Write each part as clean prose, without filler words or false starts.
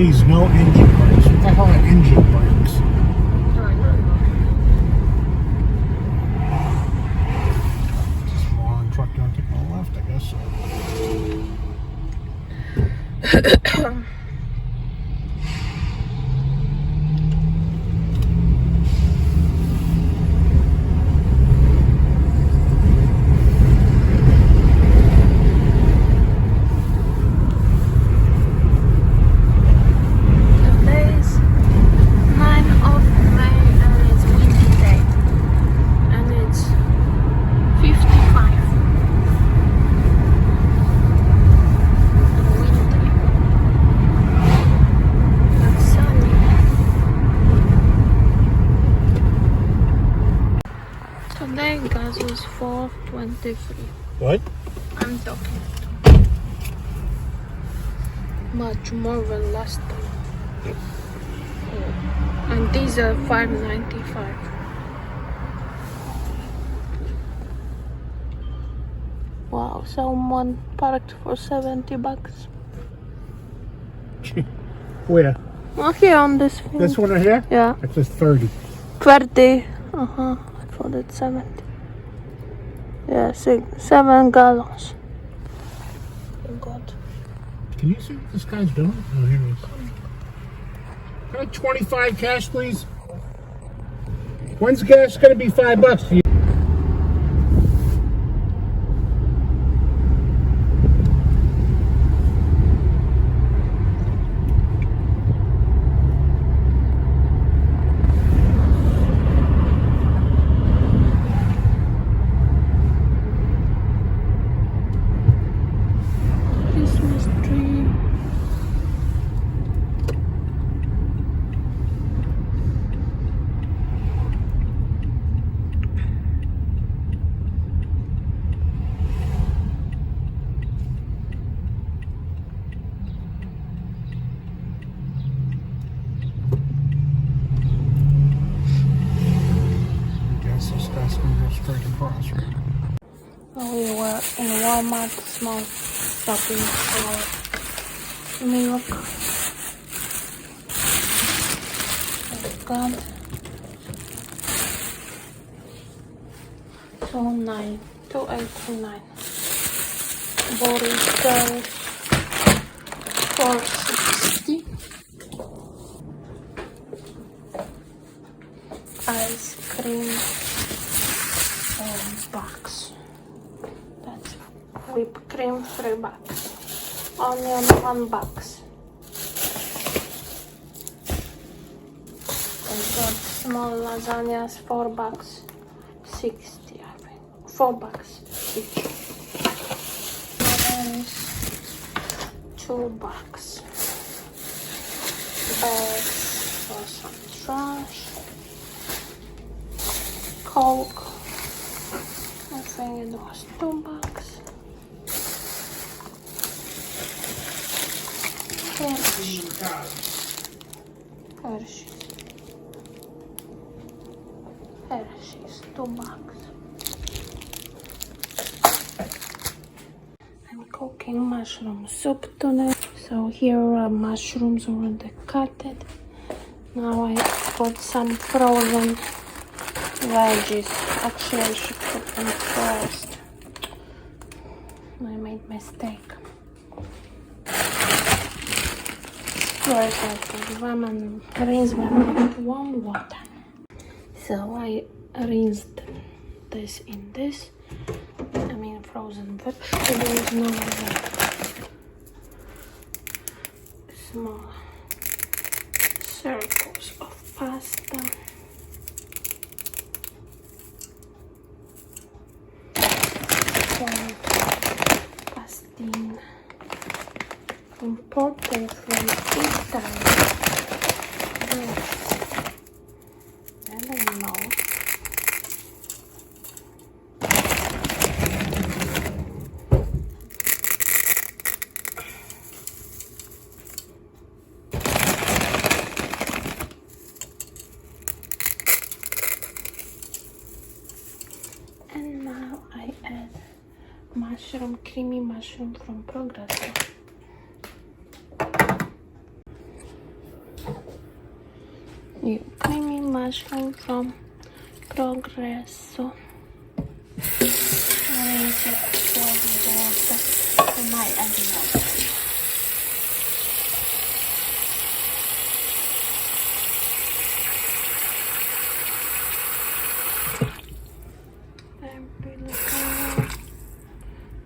Please, no engine brakes. What the hell are engine brakes? Just a moron truck going to take my left, I guess. Today gas was 4.23. What? I'm talking much more than last time. And these are 5.95. Wow, someone parked for $70. Where? Oh, here on this field. This one right here? Yeah. It says 30. 30. I thought it's 70. Yeah, 7 gallons. Oh God. Can you see what this guy's doing? Oh, here he is. Can I have 25 cash, please? When's gas gonna be $5 to you? Christmas tree. This guy's gonna go straight across, right? We were in Walmart, small shopping for milk. God. 289. Burritos 460. Ice cream box. That's whipped cream $3. Onion $1. I got small lasagnas $4. 60, I think. $4 each. Mayonnaise $2. Bags for some trash. Coke. I think it was $2. Hershey's $2. I'm cooking mushroom soup tonight. So here are mushrooms already cutted. Now I put some frozen veggies. Actually, I should put them first. I made mistake. First I put them and rinse them with warm water. So I rinsed this in this. I mean frozen vegetables. Now I have small circles of pasta. Pastin imported from Italy. I don't know. And now I add creamy mushroom from Progresso. mushroom from Progresso. Arrange it for my envelope.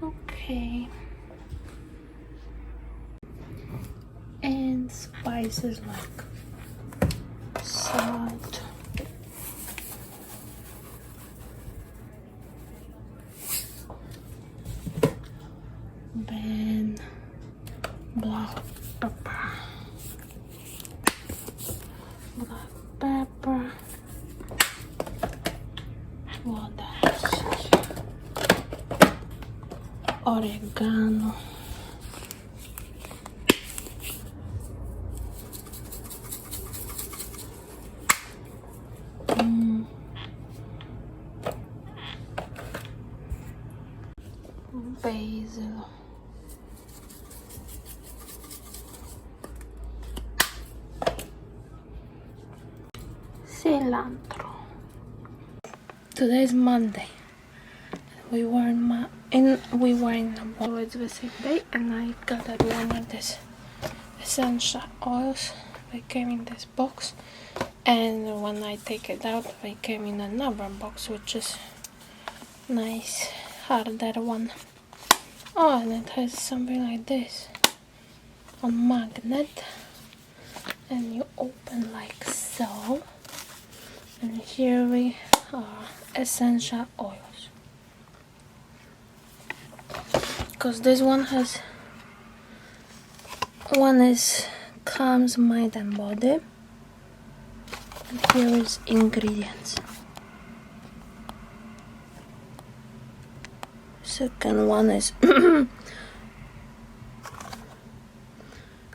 Okay. And spices like salt, then black pepper, what else? Oregano, basil, cilantro. Today is Monday. We were in the mall. It's the same day, and I got at one of these essential oils. They came in this box, and when I take it out, they came in another box, which is nice, harder one. Oh, and it has something like this on magnet, and you open like so, and here we are, essential oils. Because this one is calms mind and body, and here is ingredients. Second one is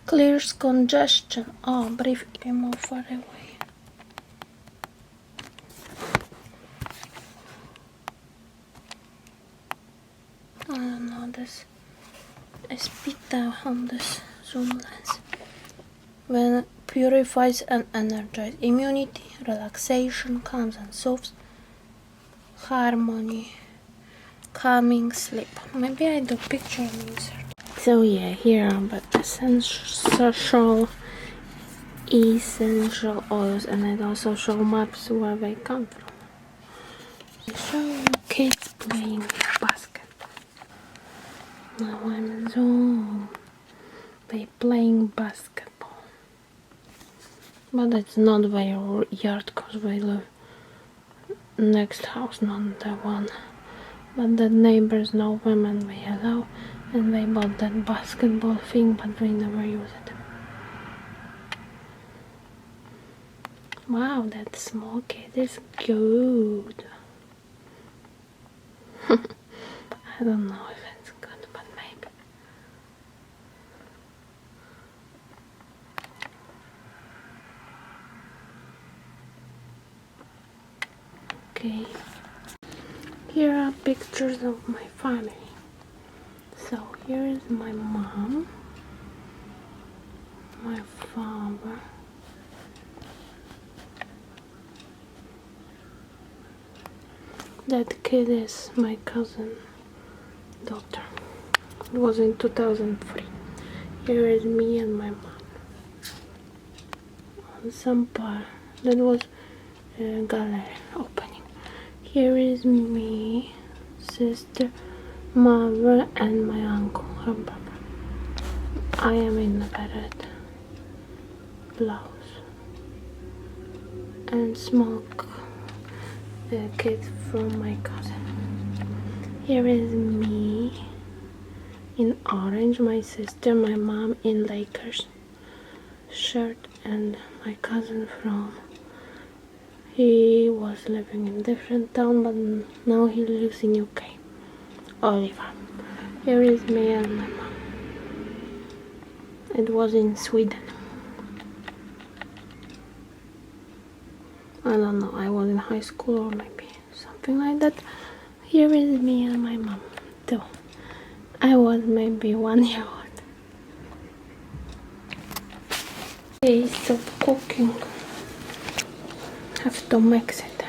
clears congestion. Oh, breathe more far away. I don't know, this I speak down on this zoom lens. When purifies and energizes immunity, relaxation, calms and soothes, harmony, calming sleep. Maybe I do picture and insert. So yeah, here are the essential oils, and it also show maps where they come from. They show kids playing basketball. Now I'm zoom. They playing basketball, but it's not their yard because they live next house, not the one. But the neighbors know them and they allow, and they bought that basketball thing, but they never use it. Wow, that small kid is good. I don't know if it's good, but maybe. Okay. Here are pictures of my family. So here is my mom, my father, that kid is my cousin daughter. It was in 2003. Here is me and my mom. On some part, that was a gallery opening. Here is me, sister, mother, and my uncle, her brother. I am in the bed, blouse, and small kid from my cousin. Here is me in orange, my sister, my mom in Lakers shirt, and my cousin from, he was living in different town, but now he lives in UK. Oliver. Here is me and my mom. It was in Sweden. I don't know, I was in high school or maybe something like that. Here is me and my mom too. I was maybe 1 year old. Okay, stop cooking. have to mix it.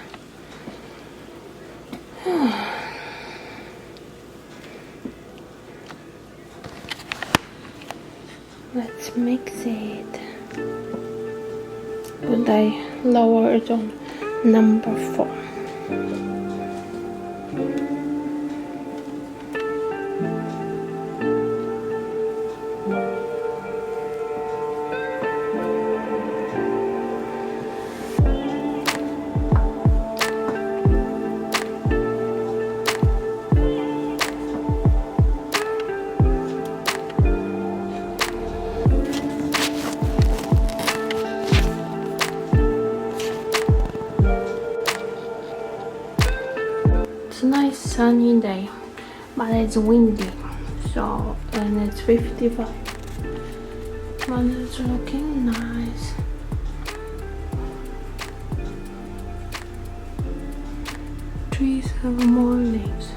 Let's mix it. Would I lower it on number 4? It's a nice sunny day, but it's windy, and it's 55, but it's looking nice. Trees have more leaves.